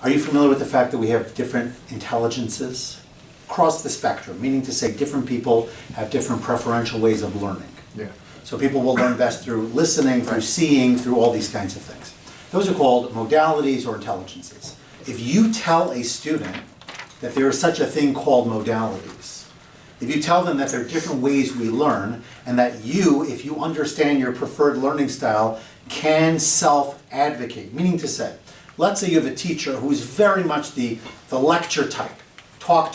Are you familiar with the fact that we have different intelligences across the spectrum, meaning to say different people have different preferential ways of learning? Yeah. So people will learn best through listening, through seeing, through all these kinds of things. Those are called modalities or intelligences. If you tell a student that there is such a thing called modalities, if you tell them that there are different ways we learn, and that you, if you understand your preferred learning style, can self-advocate, meaning to say, let's say you have a teacher who is very much the lecture type, talk,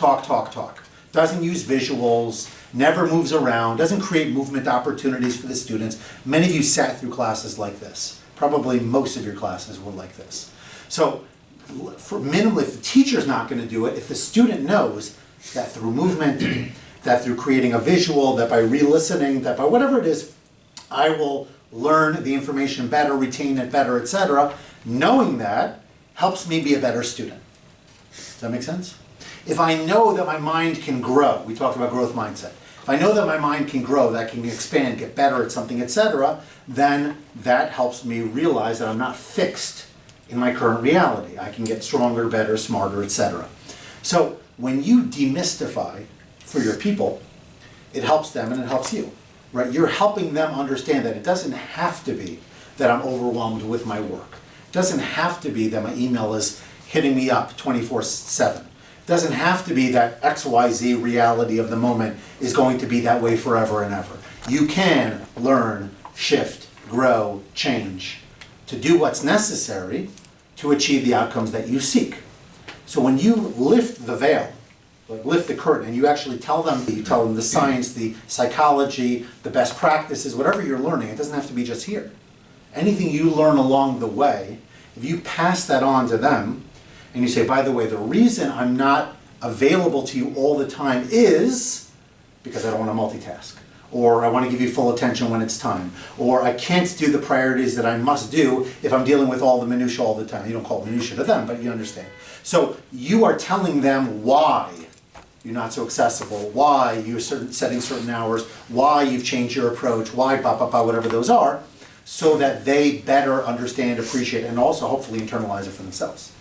doesn't use visuals, never moves around, doesn't create movement opportunities for the students. Many of you sat through classes like this. Probably most of your classes were like this. So for minimally, if the teacher's not going to do it, if the student knows that through movement, that through creating a visual, that by re-listening, that by whatever it is, I will learn the information better, retain it better, etc. Knowing that helps me be a better student. Does that make sense? If I know that my mind can grow, we talked about growth mindset. If I know that my mind can grow, that I can expand, get better at something, etc., then that helps me realize that I'm not fixed in my current reality. I can get stronger, better, smarter, etc. So when you demystify for your people, it helps them and it helps you. Right? You're helping them understand that it doesn't have to be that I'm overwhelmed with my work. It doesn't have to be that my email is hitting me up 24/7. It doesn't have to be that XYZ reality of the moment is going to be that way forever and ever. You can learn, shift, grow, change to do what's necessary to achieve the outcomes that you seek. So when you lift the veil, like lift the curtain, and you actually tell them the science, the psychology, the best practices, whatever you're learning, it doesn't have to be just here. Anything you learn along the way, if you pass that on to them, and you say, by the way, the reason I'm not available to you all the time is because I don't want to multitask, or I want to give you full attention when it's time, or I can't do the priorities that I must do if I'm dealing with all the minutia all the time. You don't call it minutia to them, but you understand. So you are telling them why you're not so accessible, why you're setting certain hours, why you've changed your approach, why whatever those are, so that they better understand, appreciate, and also hopefully internalize it for themselves.